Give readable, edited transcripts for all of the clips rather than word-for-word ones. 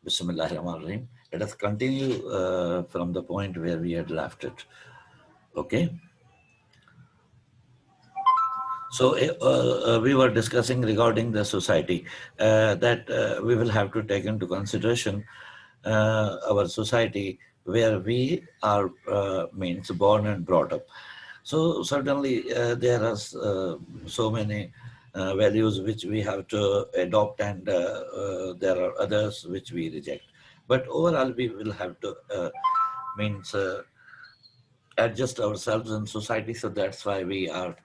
Bismillahirrahmanirrahim. Let us continue from the point where we had left it. Okay. So we were discussing regarding the society that we will have to take into consideration our society where we are means born and brought up. So certainly there are so many values which we have to adopt, and there are others which we reject. But overall, we will have to means adjust ourselves in society. So that's why we are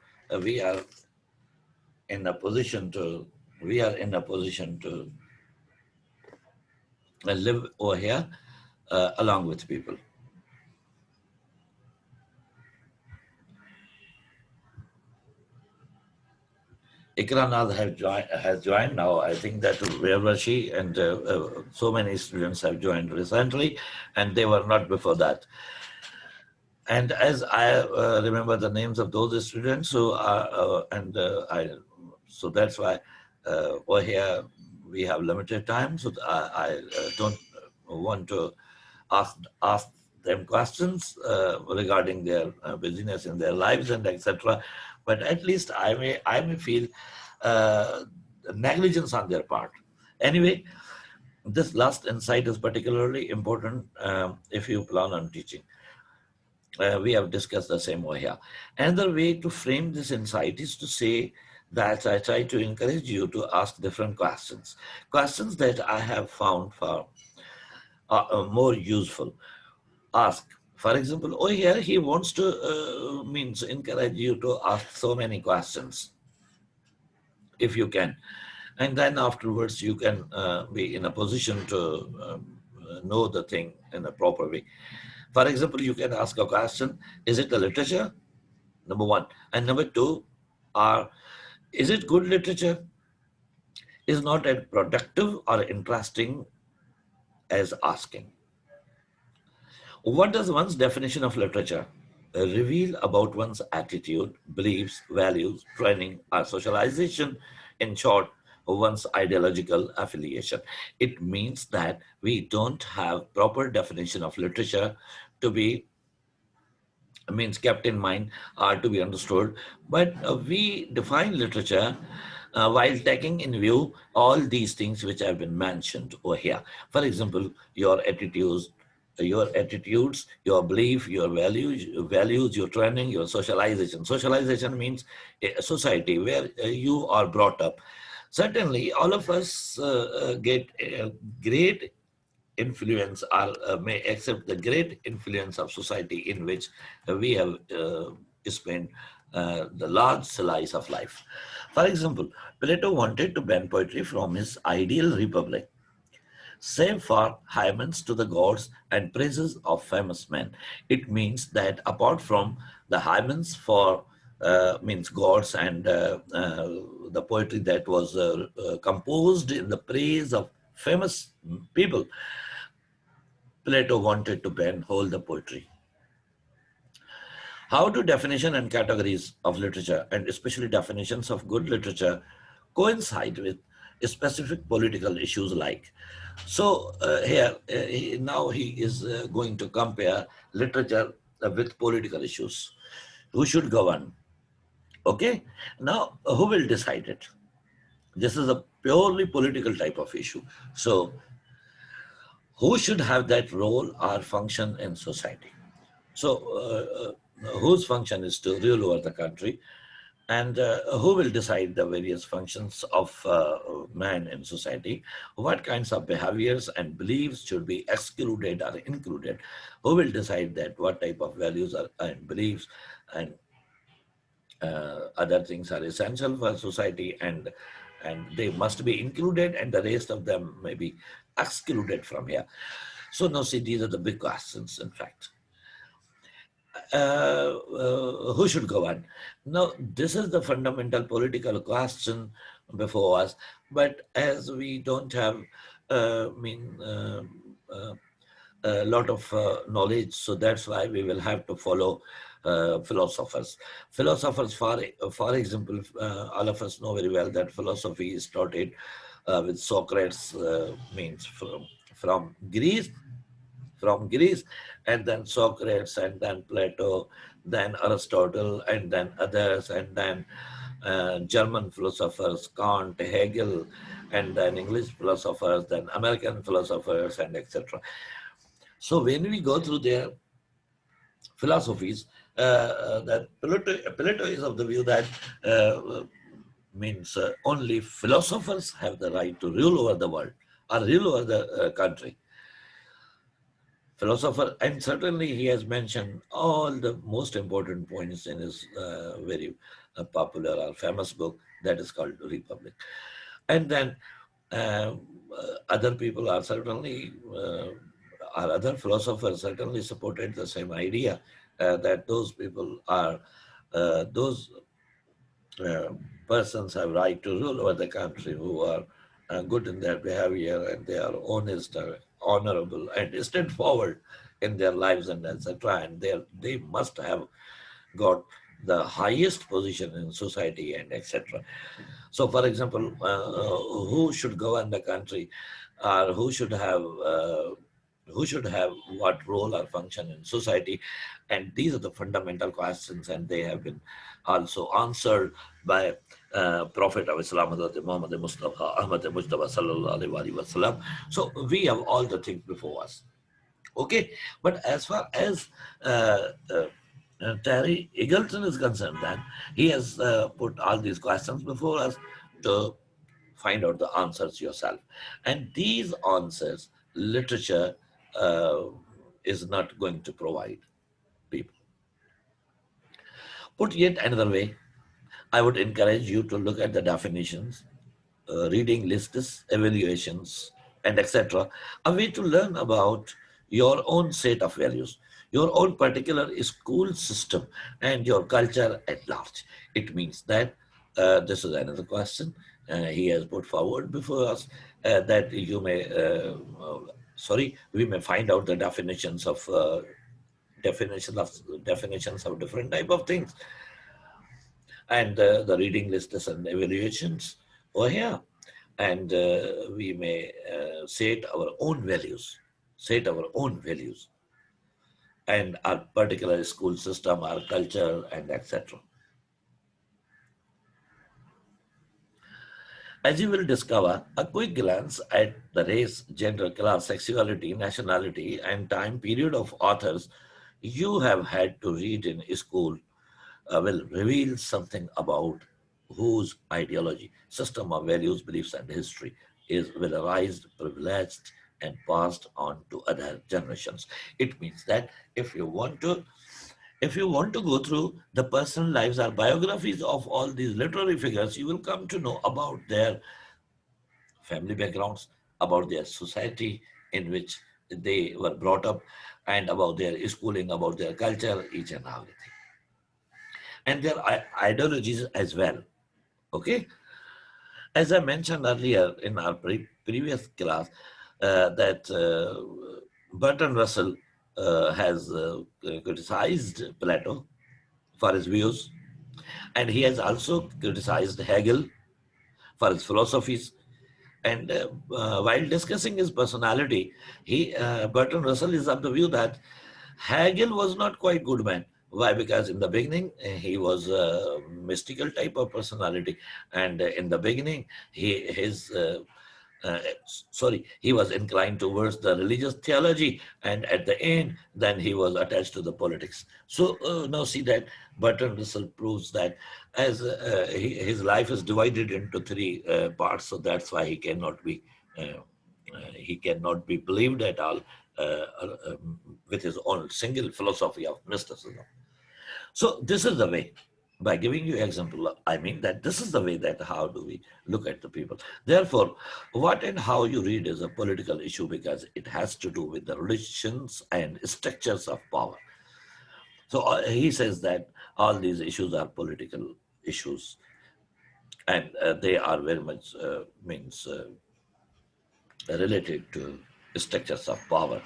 in a position to live over here along with people. Ikranad has joined now. I think that where was she? And so many students have joined recently, and they were not before that. And as I remember the names of those students who are, so that's why over here we have limited time. So I don't want to ask them questions regarding their busyness in their lives and etc. But at least I may feel uh, negligence on their part. Anyway, this last insight is particularly important if you plan on teaching. We have discussed the same way here. Another way to frame this insight is to say that I try to encourage you to ask different questions that I have found for more useful. Ask. For example, oh here he wants to means encourage you to ask so many questions if you can, and then afterwards you can be in a position to know the thing in a proper way. For example, you can ask a question: is it a literature? Number one, and number two, are is it good literature? Is not as productive or interesting as asking. What does one's definition of literature reveal about one's attitude, beliefs, values, training, or socialization? In short, one's ideological affiliation. It means that we don't have proper definition of literature to be means kept in mind or to be understood, but we define literature while taking in view all these things which have been mentioned over here. For example, your attitudes, your belief, your values, your training, your socialization. Socialization means a society where you are brought up. Certainly, all of us get a great influence or may accept the great influence of society in which we have spent the large slice of life. For example, Plato wanted to ban poetry from his ideal republic, save for hymns to the gods and praises of famous men. It means that apart from the hymns for means gods and the poetry that was composed in the praise of famous people, Plato wanted to ban whole the poetry. How do definition and categories of literature, and especially definitions of good literature, coincide with specific political issues like? So here, now he is going to compare literature with political issues. Who should govern? Okay. Now, who will decide it? This is a purely political type of issue. So, who should have that role or function in society? So, whose function is to rule over the country, and who will decide the various functions of man in society? What kinds of behaviors and beliefs should be excluded or included? Who will decide that what type of values and beliefs and other things are essential for society, and they must be included, and the rest of them may be excluded from here. So now see, these are the big questions, in fact. Who should govern? Now, this is the fundamental political question before us. But as we don't have, uh, a lot of knowledge, so that's why we will have to follow philosophers. Philosophers, for example, all of us know very well that philosophy is started with Socrates, means from Greece, from Greece, and then Socrates, and then Plato, then Aristotle, and then others, and then German philosophers, Kant, Hegel, and then English philosophers, then American philosophers, and etc. So when we go through their philosophies, that Plato is of the view that means only philosophers have the right to rule over the world or rule over the country. Philosopher, and certainly he has mentioned all the most important points in his very popular or famous book that is called Republic. And then uh, other people are certainly, or other philosophers certainly supported the same idea that those people are, those uh, persons have right to rule over the country who are good in their behavior and they are honest, honorable, and straightforward in their lives and etc. And they must have got the highest position in society and etc. So, for example, who should govern the country, or who should have what role or function in society, and these are the fundamental questions, and they have been also answered by Prophet of Islam, Hazrat Muhammad Mustafa Ahmad Mustafa Sallallahu Alaihi Wasallam. So we have all the things before us. Okay, but as far as uh, uh, Terry Eagleton is concerned, then he has put all these questions before us to find out the answers yourself. And these answers, literature uh, is not going to provide people. Put yet another way, I would encourage you to look at the definitions, reading lists, evaluations, and etc. A way to learn about your own set of values, your own particular school system, and your culture at large. It means that this is another question he has put forward before us that you may, we may find out the definitions of different type of things and the reading lists and evaluations over here. And we may set our own values, set our own values, and our particular school system, our culture, and etc. As you will discover, a quick glance at the race, gender, class, sexuality, nationality, and time period of authors you have had to read in school will reveal something about whose ideology, system of values, beliefs, and history is valorized, privileged, and passed on to other generations. It means that if you want to go through the personal lives or biographies of all these literary figures, you will come to know about their family backgrounds, about their society in which they were brought up, and about their schooling, about their culture, each and everything, and their ideologies as well. Okay, as I mentioned earlier in our previous class, that Bertrand Russell has criticized Plato for his views, and he has also criticized Hegel for his philosophies. And while discussing his personality, Bertrand Russell is of the view that Hegel was not quite good man. Why? Because in the beginning he was a mystical type of personality, and in the beginning uh, he was inclined towards the religious theology, and at the end, then he was attached to the politics. So now see that Bertrand Russell proves that as his life is divided into three parts, so that's why he cannot be believed at all with his own single philosophy of mysticism. So this is the way. By giving you example, I mean that this is the way that how do we look at the people. Therefore, what and how you read is a political issue because it has to do with the relations and structures of power. So he says that all these issues are political issues, and they are very much means related to structures of power.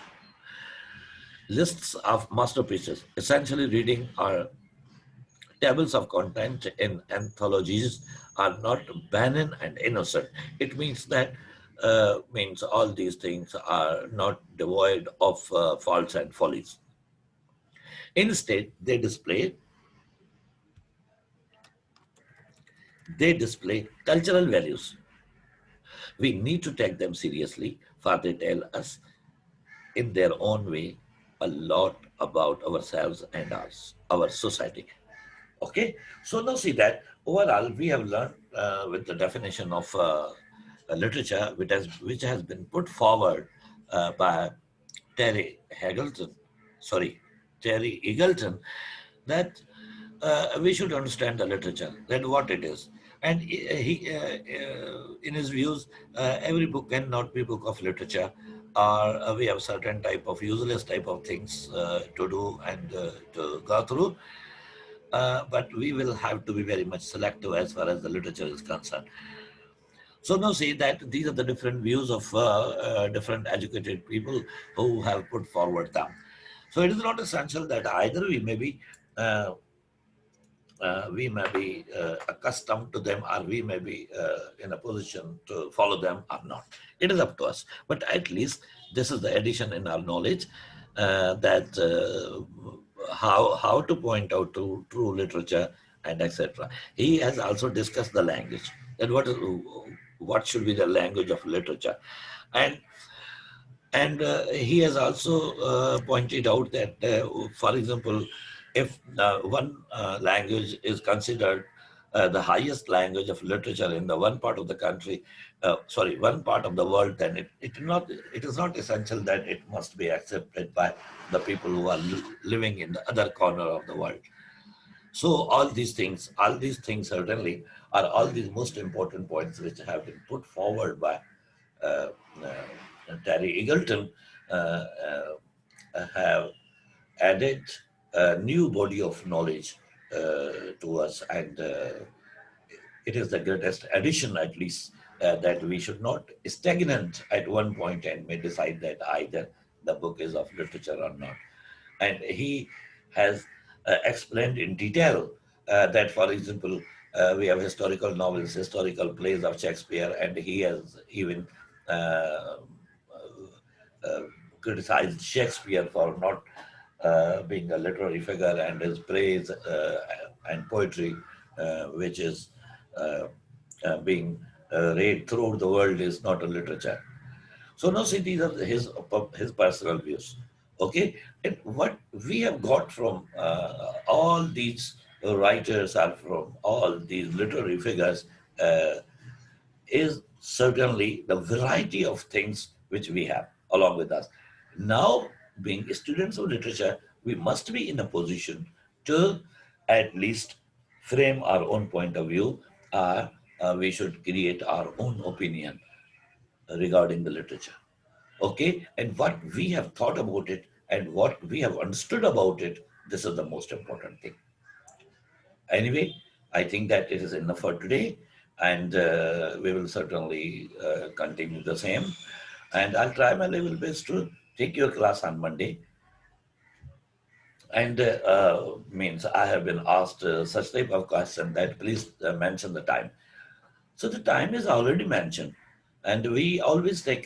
Lists of masterpieces, essentially reading are tables of content in anthologies are not banal and innocent. It means that means all these things are not devoid of faults and follies. Instead, they display cultural values. We need to take them seriously, for they tell us in their own way a lot about ourselves and our society. Okay, so now see that overall we have learned with the definition of literature, which has been put forward by Terry Hagelton, sorry, Terry Eagleton, that we should understand the literature, that what it is. And in his views, every book cannot be book of literature, or we have certain type of useless type of things to do and to go through. But we will have to be very much selective as far as the literature is concerned. So now see that these are the different views of different educated people who have put forward them. So it is not essential that either uh, we may be accustomed to them, or we may be in a position to follow them or not. It is up to us. But at least this is the addition in our knowledge, that how to point out to true literature and etc. He has also discussed the language, and what should be the language of literature, and he has also pointed out that, for example, if one language is considered the highest language of literature in the one part of the country, one part of the world, then it is not essential that it must be accepted by the people who are living in the other corner of the world. So all these things certainly are all these most important points which have been put forward by uh, Terry Eagleton, have added a new body of knowledge to us, and it is the greatest addition, at least, that we should not stagnant at one point and may decide that either the book is of literature or not. And he has explained in detail that, for example, we have historical novels, historical plays of Shakespeare, and he has even uh, uh, criticized Shakespeare for not being a literary figure, and his praise and poetry, which is uh, being read throughout the world, is not a literature. So now see, these are his personal views. Okay, and what we have got from all these writers, or from all these literary figures, uh, is certainly the variety of things which we have along with us. Now, being students of literature, we must be in a position to at least frame our own point of view, or we should create our own opinion regarding the literature. Okay, and what we have thought about it and what we have understood about it, this is the most important thing. Anyway, I think that it is enough for today, and we will certainly continue the same. And I'll try my level best to take your class on Monday. And means I have been asked such type of question that please mention the time. So the time is already mentioned, and we always are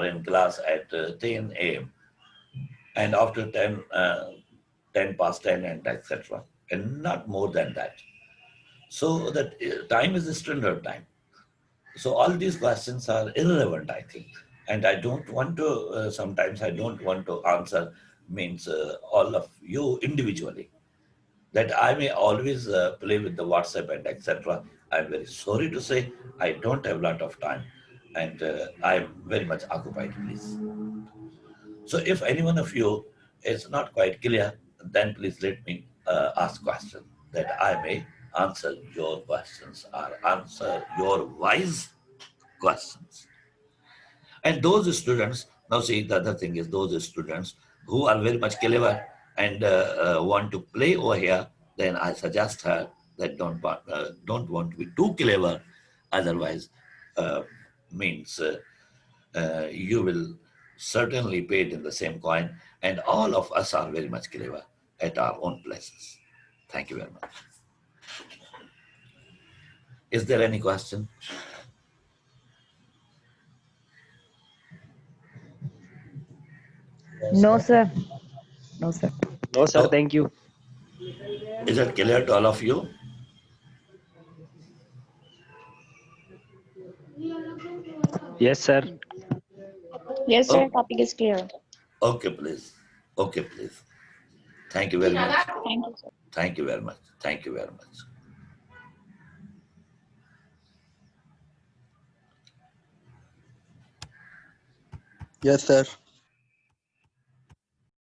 in class at 10 a.m. and after 10 past 10 and etc. And not more than that. So that time is the standard time. So all these questions are irrelevant, I think. And I don't want to, sometimes I don't want to answer means all of you individually. That I may always play with the WhatsApp and etc. I'm very sorry to say I don't have a lot of time, and I'm very much occupied, please. So if any one of you is not quite clear, then please let me ask questions that I may answer your questions or answer your wise questions. And those students, now see, the other thing is those students who are very much clever and want to play over here, then I suggest her that don't want to be too clever, otherwise uh, means you will certainly pay it in the same coin. And all of us are very much clever at our own places. Thank you very much. Is there any question? No, sir. No, sir. No, sir. No. Thank you. Is it clear to all of you? Yes, sir. Yes, sir. Oh, Topic is clear. okay, please. Okay, please. Thank you very much. Thank you, sir. Thank you very much. Thank you very much. Yes, sir.